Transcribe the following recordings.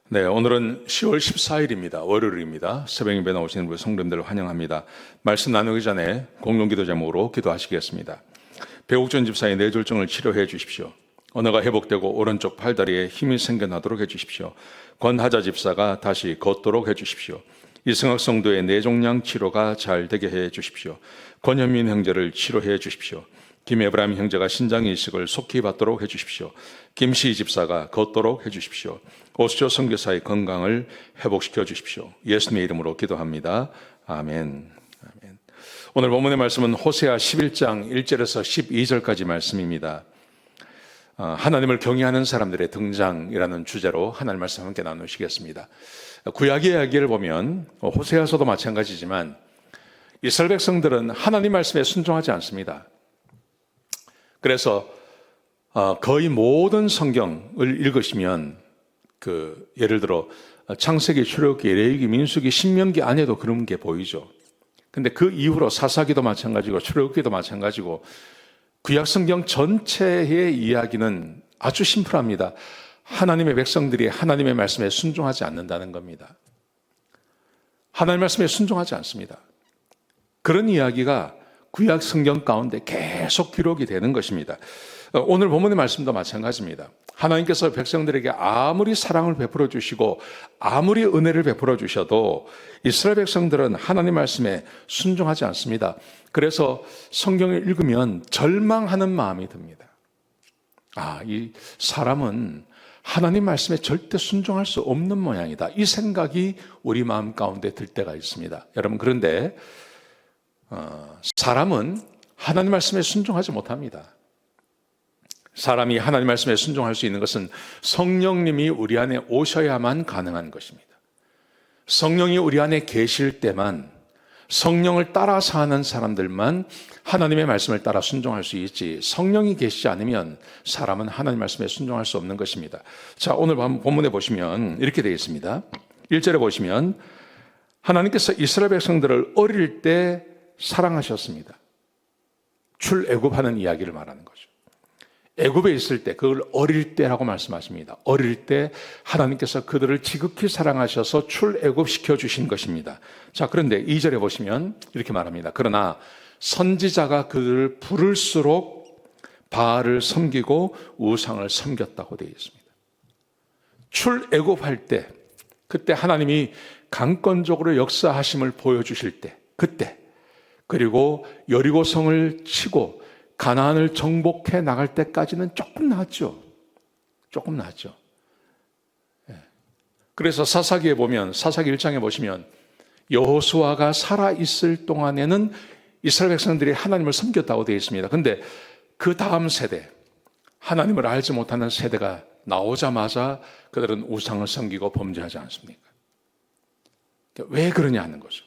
네, 오늘은 10월 14일입니다. 월요일입니다. 새벽 예배 나오시는 우리 성도님들을 환영합니다. 말씀 나누기 전에 공동기도 제목으로 기도하시겠습니다. 배옥전 집사의 뇌졸중을 치료해 주십시오. 언어가 회복되고 오른쪽 팔다리에 힘이 생겨나도록 해 주십시오. 권하자 집사가 다시 걷도록 해 주십시오. 이승학 성도의 뇌종양 치료가 잘 되게 해 주십시오. 권현민 형제를 치료해 주십시오. 김에브라임 형제가 신장 이식을 속히 받도록 해 주십시오. 김시희 집사가 걷도록 해 주십시오. 오수조 선교사의 건강을 회복시켜 주십시오. 예수님의 이름으로 기도합니다. 아멘. 아멘. 오늘 본문의 말씀은 호세아 11장 1절에서 12절까지 말씀입니다. 하나님을 경외하는 사람들의 등장이라는 주제로 하나님 말씀 함께 나누시겠습니다. 구약 이야기를 보면 호세아서도 마찬가지지만 이스라엘 백성들은 하나님 말씀에 순종하지 않습니다. 그래서 거의 모든 성경을 읽으시면 예를 들어 창세기, 출애굽기, 레위기, 민수기, 신명기 안에도 그런 게 보이죠. 근데 그 이후로 사사기도 마찬가지고 출애굽기도 마찬가지고 구약 성경 전체의 이야기는 아주 심플합니다. 하나님의 백성들이 하나님의 말씀에 순종하지 않는다는 겁니다. 하나님의 말씀에 순종하지 않습니다. 그런 이야기가 구약 성경 가운데 계속 기록이 되는 것입니다. 오늘 본문의 말씀도 마찬가지입니다. 하나님께서 백성들에게 아무리 사랑을 베풀어 주시고 아무리 은혜를 베풀어 주셔도 이스라엘 백성들은 하나님 말씀에 순종하지 않습니다. 그래서 성경을 읽으면 절망하는 마음이 듭니다. 이 사람은 하나님 말씀에 절대 순종할 수 없는 모양이다. 이 생각이 우리 마음 가운데 들 때가 있습니다. 여러분, 그런데 사람은 하나님 말씀에 순종하지 못합니다. 사람이 하나님 말씀에 순종할 수 있는 것은 성령님이 우리 안에 오셔야만 가능한 것입니다. 성령이 우리 안에 계실 때만, 성령을 따라 사는 사람들만 하나님의 말씀을 따라 순종할 수 있지, 성령이 계시지 않으면 사람은 하나님 말씀에 순종할 수 없는 것입니다. 자, 오늘 본문에 보시면 이렇게 되어 있습니다. 1절에 보시면 하나님께서 이스라엘 백성들을 어릴 때 사랑하셨습니다. 출애굽하는 이야기를 말하는 거죠. 애굽에 있을 때, 그걸 어릴 때라고 말씀하십니다. 어릴 때 하나님께서 그들을 지극히 사랑하셔서 출애굽시켜 주신 것입니다. 자, 그런데 2절에 보시면 이렇게 말합니다. 그러나 선지자가 그들을 부를수록 바알을 섬기고 우상을 섬겼다고 되어 있습니다. 출애굽할 때, 그때 하나님이 강권적으로 역사하심을 보여주실 때, 그때, 그리고 여리고성을 치고 가나안을 정복해 나갈 때까지는 조금 나았죠. 조금 나았죠. 그래서 사사기에 보면, 사사기 1장에 보시면 여호수아가 살아있을 동안에는 이스라엘 백성들이 하나님을 섬겼다고 되어 있습니다. 그런데 그 다음 세대, 하나님을 알지 못하는 세대가 나오자마자 그들은 우상을 섬기고 범죄하지 않습니까? 왜 그러냐 하는 거죠.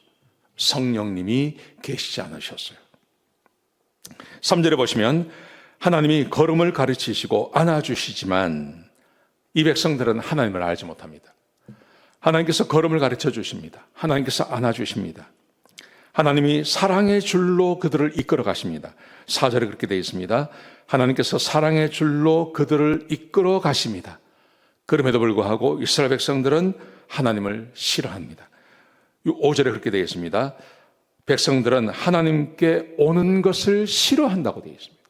성령님이 계시지 않으셨어요. 3절에 보시면 하나님이 걸음을 가르치시고 안아주시지만 이 백성들은 하나님을 알지 못합니다. 하나님께서 걸음을 가르쳐 주십니다. 하나님께서 안아주십니다. 하나님이 사랑의 줄로 그들을 이끌어 가십니다. 4절에 그렇게 되어 있습니다. 하나님께서 사랑의 줄로 그들을 이끌어 가십니다. 그럼에도 불구하고 이스라엘 백성들은 하나님을 싫어합니다. 5절에 그렇게 되어 있습니다. 백성들은 하나님께 오는 것을 싫어한다고 되어 있습니다.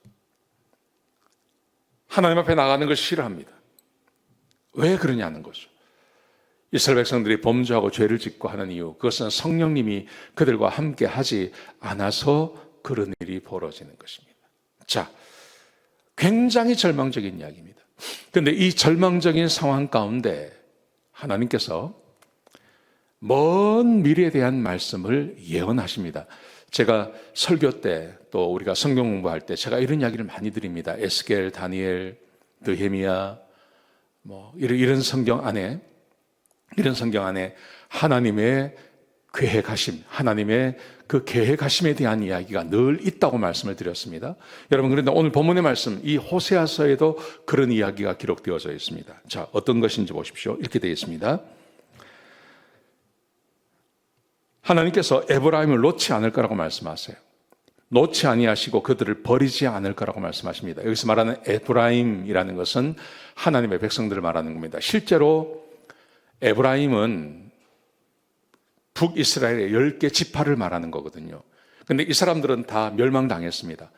하나님 앞에 나가는 것을 싫어합니다. 왜 그러냐는 거죠. 이스라엘 백성들이 범죄하고 죄를 짓고 하는 이유, 그것은 성령님이 그들과 함께 하지 않아서 그런 일이 벌어지는 것입니다. 자, 굉장히 절망적인 이야기입니다. 그런데 이 절망적인 상황 가운데 하나님께서 먼 미래에 대한 말씀을 예언하십니다. 제가 설교 때, 또 우리가 성경 공부할 때 제가 이런 이야기를 많이 드립니다. 에스겔, 다니엘, 느헤미야, 이런 성경 안에 하나님의 계획하심, 하나님의 그 계획하심에 대한 이야기가 늘 있다고 말씀을 드렸습니다. 여러분, 그런데 오늘 본문의 말씀, 이 호세아서에도 그런 이야기가 기록되어져 있습니다. 자, 어떤 것인지 보십시오. 이렇게 되어 있습니다. 하나님께서 에브라임을 놓지 않을 거라고 말씀하세요. 놓지 아니하시고 그들을 버리지 않을 거라고 말씀하십니다. 여기서 말하는 에브라임이라는 것은 하나님의 백성들을 말하는 겁니다. 실제로 에브라임은 북이스라엘의 10개 지파를 말하는 거거든요. 근데 이 사람들은 다 멸망당했습니다.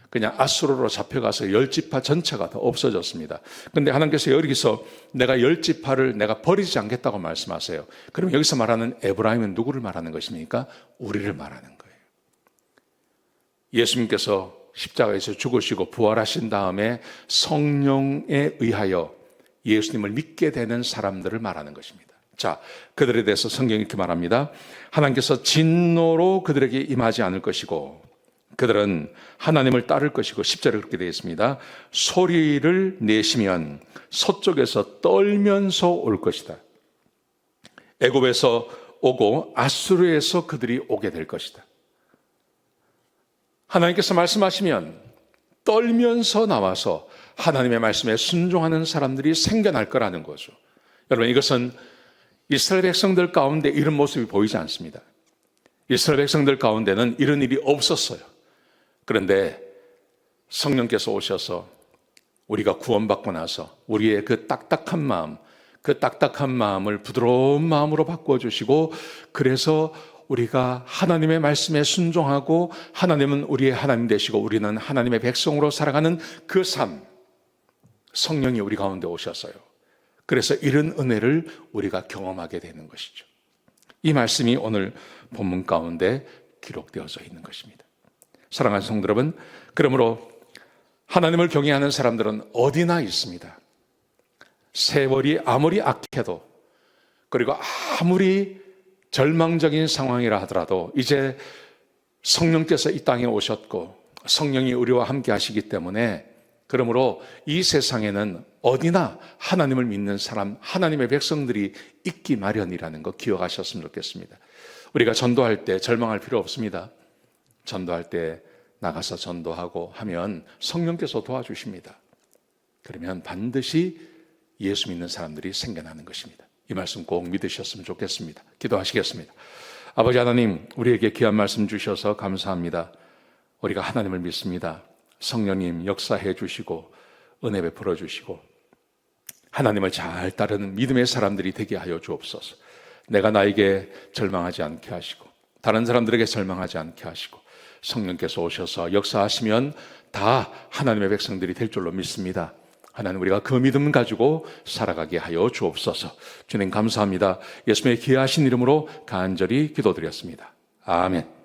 그냥 아수르로 잡혀가서 10지파 전체가 다 없어졌습니다. 근데 하나님께서 여기서 내가 10지파를 내가 버리지 않겠다고 말씀하세요. 그럼 여기서 말하는 에브라임은 누구를 말하는 것입니까? 우리를 말하는 거예요. 예수님께서 십자가에서 죽으시고 부활하신 다음에 성령에 의하여 예수님을 믿게 되는 사람들을 말하는 것입니다. 자, 그들에 대해서 성경이 이렇게 말합니다. 하나님께서 진노로 그들에게 임하지 않을 것이고 그들은 하나님을 따를 것이고 10절에 그렇게 되어 있습니다. 소리를 내시면 서쪽에서 떨면서 올 것이다. 애굽에서 오고 아수르에서 그들이 오게 될 것이다. 하나님께서 말씀하시면 떨면서 나와서 하나님의 말씀에 순종하는 사람들이 생겨날 거라는 거죠. 여러분, 이것은 이스라엘 백성들 가운데 이런 모습이 보이지 않습니다. 이스라엘 백성들 가운데는 이런 일이 없었어요. 그런데 성령께서 오셔서 우리가 구원받고 나서 우리의 그 딱딱한 마음을 부드러운 마음으로 바꿔주시고, 그래서 우리가 하나님의 말씀에 순종하고 하나님은 우리의 하나님 되시고 우리는 하나님의 백성으로 살아가는 그 삶, 성령이 우리 가운데 오셨어요. 그래서 이런 은혜를 우리가 경험하게 되는 것이죠. 이 말씀이 오늘 본문 가운데 기록되어져 있는 것입니다. 사랑하는 성도 여러분, 그러므로 하나님을 경외하는 사람들은 어디나 있습니다. 세월이 아무리 악해도, 그리고 아무리 절망적인 상황이라 하더라도 이제 성령께서 이 땅에 오셨고 성령이 우리와 함께 하시기 때문에, 그러므로 이 세상에는 어디나 하나님을 믿는 사람, 하나님의 백성들이 있기 마련이라는 거 기억하셨으면 좋겠습니다. 우리가 전도할 때 절망할 필요 없습니다. 전도할 때 나가서 전도하고 하면 성령께서 도와주십니다. 그러면 반드시 예수 믿는 사람들이 생겨나는 것입니다. 이 말씀 꼭 믿으셨으면 좋겠습니다. 기도하시겠습니다. 아버지 하나님, 우리에게 귀한 말씀 주셔서 감사합니다. 우리가 하나님을 믿습니다. 성령님 역사해 주시고 은혜 베풀어 주시고 하나님을 잘 따르는 믿음의 사람들이 되게 하여 주옵소서. 내가 나에게 절망하지 않게 하시고 다른 사람들에게 절망하지 않게 하시고 성령께서 오셔서 역사하시면 다 하나님의 백성들이 될 줄로 믿습니다. 하나님, 우리가 그 믿음 가지고 살아가게 하여 주옵소서. 주님 감사합니다. 예수님의 귀하신 이름으로 간절히 기도드렸습니다. 아멘.